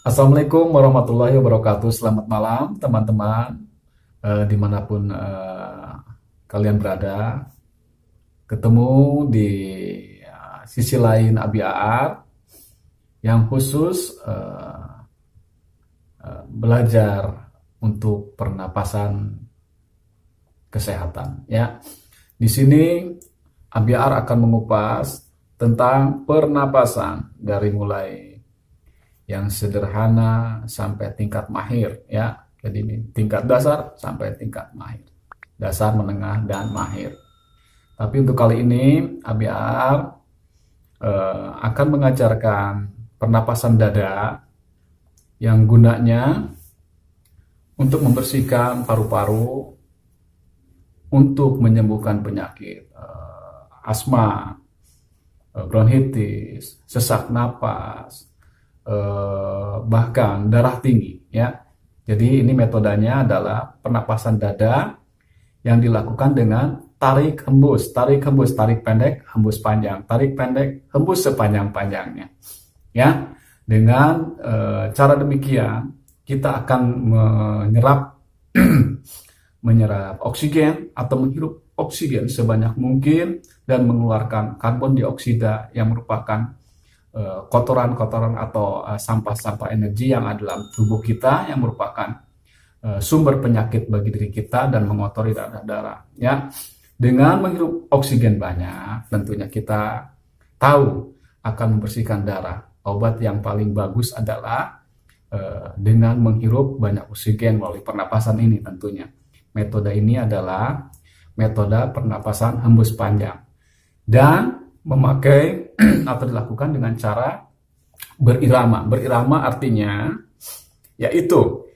Assalamualaikum warahmatullahi wabarakatuh. Selamat malam teman-teman, dimanapun kalian berada. Ketemu di sisi lain Abi Aar yang khusus belajar untuk pernapasan kesehatan. Ya, di sini Abi Aar akan mengupas tentang pernapasan dari mulai yang sederhana sampai tingkat mahir, ya. Jadi ini tingkat dasar sampai tingkat mahir, dasar, menengah, dan mahir. Tapi untuk kali ini Abi Aar akan mengajarkan pernapasan dada yang gunanya untuk membersihkan paru-paru, untuk menyembuhkan penyakit asma, bronkitis, sesak napas, bahkan darah tinggi, ya. Jadi ini metodenya adalah pernapasan dada yang dilakukan dengan tarik hembus, tarik hembus, tarik pendek, hembus panjang, tarik pendek, hembus sepanjang-panjangnya, ya. Dengan cara demikian kita akan menyerap menyerap oksigen atau menghirup oksigen sebanyak mungkin dan mengeluarkan karbon dioksida yang merupakan kotoran-kotoran atau sampah-sampah energi yang ada dalam tubuh kita, yang merupakan sumber penyakit bagi diri kita dan mengotori darah-darah, ya. Dengan menghirup oksigen banyak, tentunya kita tahu akan membersihkan darah. Obat yang paling bagus adalah dengan menghirup banyak oksigen melalui pernapasan ini tentunya. Metode ini adalah metode pernapasan hembus panjang dan memakai atau dilakukan dengan cara berirama. Berirama artinya yaitu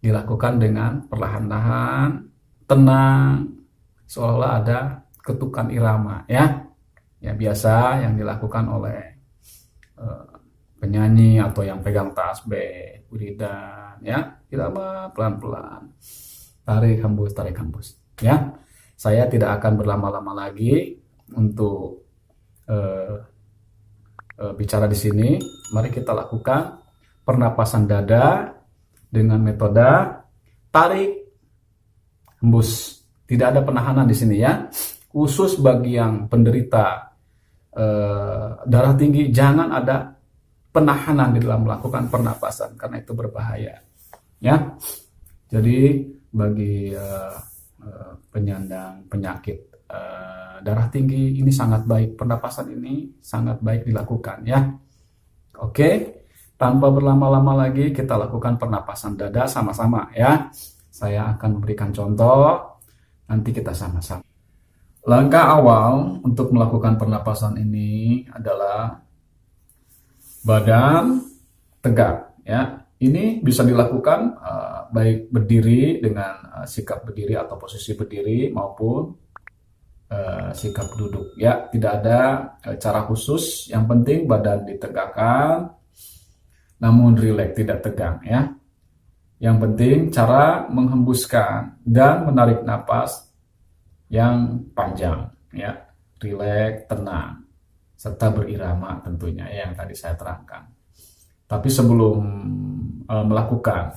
dilakukan dengan perlahan-lahan, tenang, seolah-olah ada ketukan irama, ya. Ya, biasa yang dilakukan oleh penyanyi atau yang pegang tasbih, wiridan, ya. Irama pelan-pelan. Tarik hembus, ya. Saya tidak akan berlama-lama lagi untuk bicara di sini. Mari kita lakukan pernapasan dada dengan metode tarik hembus. Tidak ada penahanan di sini, ya. Khusus bagi yang penderita darah tinggi, jangan ada penahanan di dalam melakukan pernapasan karena itu berbahaya, ya. Jadi bagi penyandang penyakit darah tinggi ini sangat baik, pernapasan ini sangat baik dilakukan, ya. Oke, tanpa berlama-lama lagi kita lakukan pernapasan dada sama-sama, ya. Saya akan memberikan contoh, nanti kita sama-sama. Langkah awal untuk melakukan pernapasan ini adalah badan tegak, ya. Ini bisa dilakukan baik berdiri dengan sikap berdiri atau posisi berdiri maupun sikap duduk, ya. Tidak ada cara khusus, yang penting badan ditegakkan namun rileks, tidak tegang, ya. Yang penting cara menghembuskan dan menarik napas yang panjang, ya, rileks, tenang, serta berirama tentunya, yang tadi saya terangkan. Tapi sebelum melakukan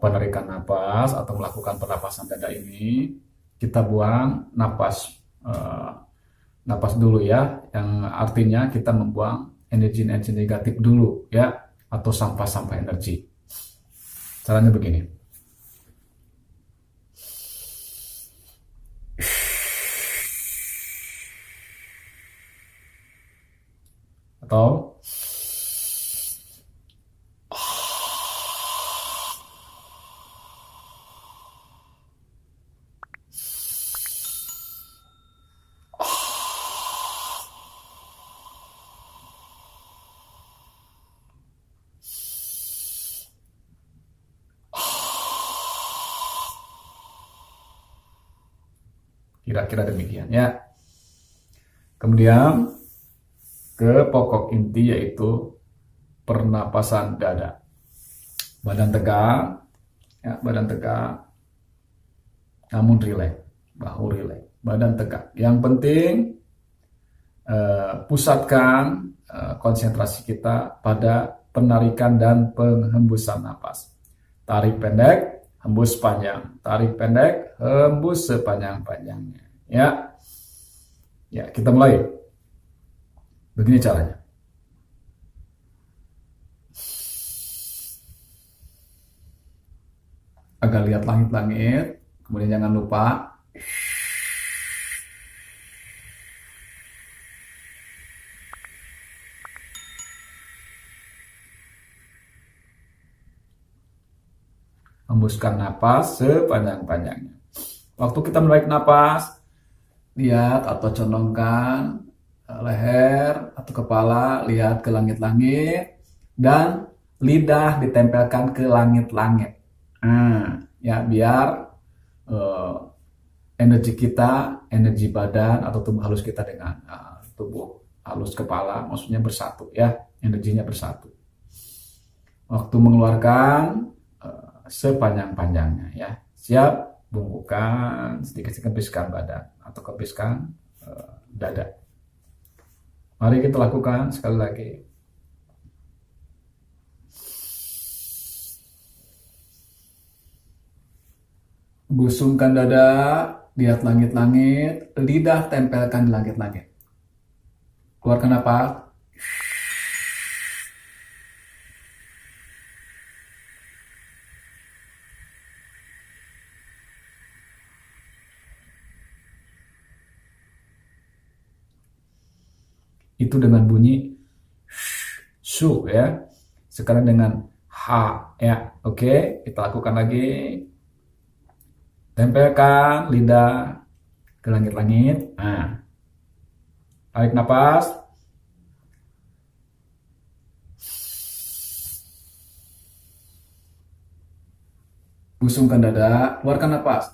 penarikan napas atau melakukan pernapasan dada ini, kita buang napas dulu, ya, yang artinya kita membuang energi-energi negatif dulu, ya, atau sampah-sampah energi. Caranya begini. Atau kira-kira demikian, ya. Kemudian ke pokok inti, yaitu pernapasan dada. Badan tegak, ya, badan tegak namun rileks, bahu rileks, badan tegak. Yang penting pusatkan konsentrasi kita pada penarikan dan penghembusan napas. Tarik pendek, hembus panjang. Tarik pendek, hembus sepanjang-panjangnya. Ya. Ya, kita mulai. Begini caranya. Agak lihat langit-langit, kemudian jangan lupa hembuskan napas sepanjang-panjangnya. Waktu kita menarik napas, lihat atau condongkan leher atau kepala, lihat ke langit-langit, dan lidah ditempelkan ke langit-langit. Ya, biar energi kita, energi badan atau tubuh halus kita dengan tubuh halus kepala, maksudnya bersatu ya, energinya bersatu. Waktu mengeluarkan sepanjang-panjangnya ya. Siap, bungkukan, sedikit-sedikit kempiskan badan atau kempiskan dada. Mari kita lakukan sekali lagi. Busungkan dada, lihat langit-langit, lidah tempelkan di langit-langit. Keluarkan napas. Itu dengan bunyi su ya. Sekarang dengan ha ya. Oke, kita lakukan lagi. Tempelkan lidah ke langit-langit. Tarik napas. Busungkan dada, keluarkan napas.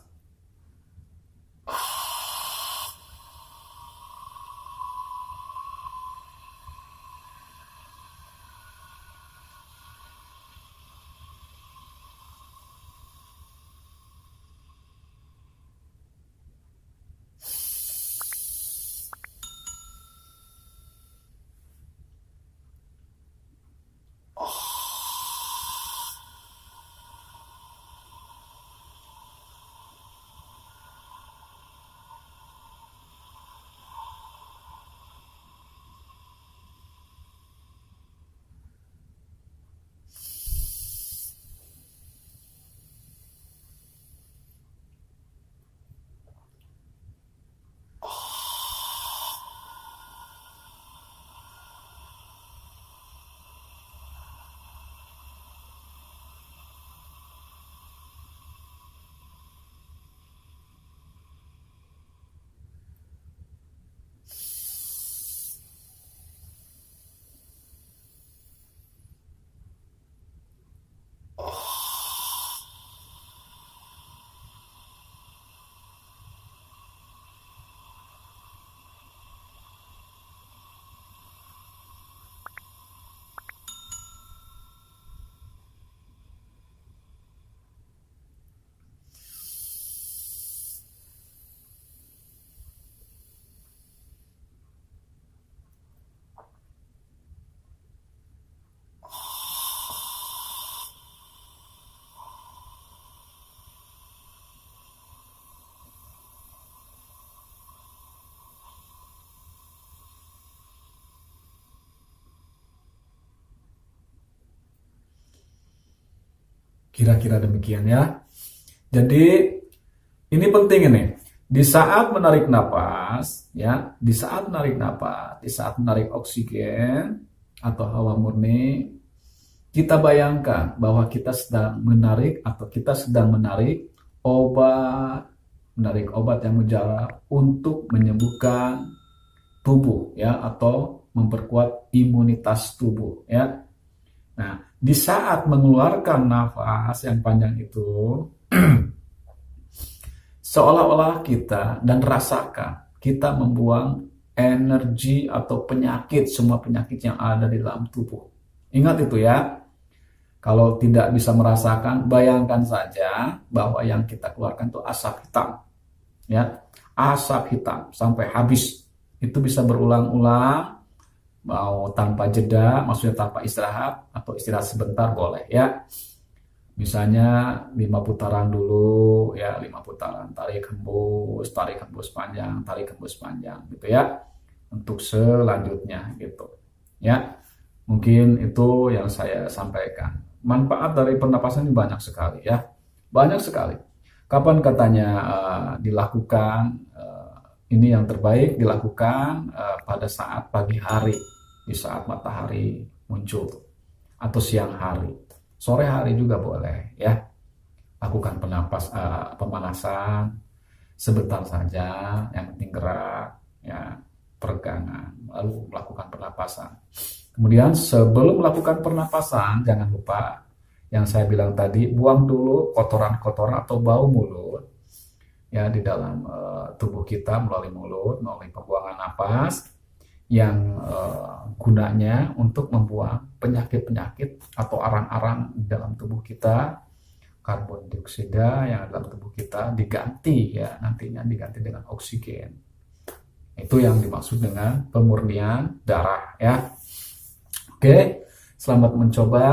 Kira-kira demikian ya. Jadi ini penting ini. Di saat menarik napas, ya, di saat menarik oksigen atau hawa murni, kita bayangkan bahwa kita sedang menarik obat yang mujarab untuk menyembuhkan tubuh ya, atau memperkuat imunitas tubuh ya. Nah, di saat mengeluarkan nafas yang panjang itu, seolah-olah kita dan rasakan kita membuang energi atau penyakit, semua penyakit yang ada di dalam tubuh. Ingat itu ya. Kalau tidak bisa merasakan, bayangkan saja bahwa yang kita keluarkan itu asap hitam. Ya, asap hitam sampai habis. Itu bisa berulang-ulang mau tanpa jeda, maksudnya tanpa istirahat atau istirahat sebentar boleh ya. Misalnya 5 putaran dulu ya, 5 putaran tarik hembus panjang, tarik hembus panjang gitu ya. Untuk selanjutnya gitu ya. Mungkin itu yang saya sampaikan. Manfaat dari pernapasan ini banyak sekali ya. Banyak sekali. Kapan katanya dilakukan ini yang terbaik dilakukan pada saat pagi hari, di saat matahari muncul, atau siang hari, sore hari juga boleh ya. Lakukan pemanasan sebentar saja, yang penting gerak ya, peregangan, lalu melakukan pernapasan. Kemudian sebelum melakukan pernapasan, jangan lupa yang saya bilang tadi, buang dulu kotoran-kotoran atau bau mulut ya di dalam tubuh kita melalui mulut, melalui pembuangan napas yang gunanya untuk membuang penyakit-penyakit atau arang-arang di dalam tubuh kita. Karbon dioksida yang dalam tubuh kita diganti ya, nantinya diganti dengan oksigen. Itu yang dimaksud dengan pemurnian darah ya. Oke, selamat mencoba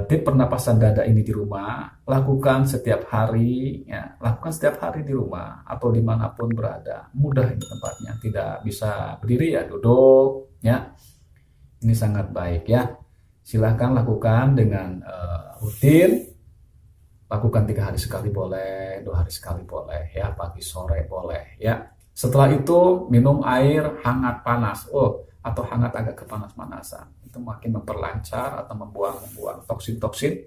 tip pernapasan dada ini di rumah. Lakukan setiap hari ya, lakukan setiap hari di rumah atau dimanapun berada. Mudah ini tempatnya, tidak bisa berdiri ya, duduk ya. Ini sangat baik ya. Silahkan lakukan dengan rutin. Lakukan 3 hari sekali boleh, 2 hari sekali boleh ya, pagi sore boleh ya. Setelah itu minum air hangat panas, atau hangat agak kepanas-panasan. Itu makin memperlancar atau membuang toksin-toksin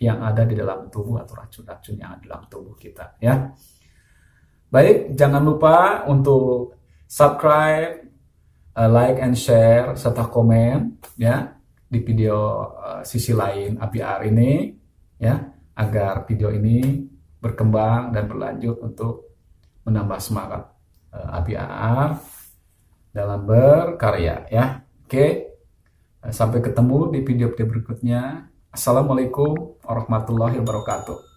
yang ada di dalam tubuh atau racun-racun yang ada di dalam tubuh kita ya. Baik, jangan lupa untuk subscribe, like and share serta komen ya di video sisi lain ABR ini ya, agar video ini berkembang dan berlanjut untuk menambah semangat ABR dalam berkarya ya. Oke, sampai ketemu di video-video berikutnya. Assalamualaikum warahmatullahi wabarakatuh.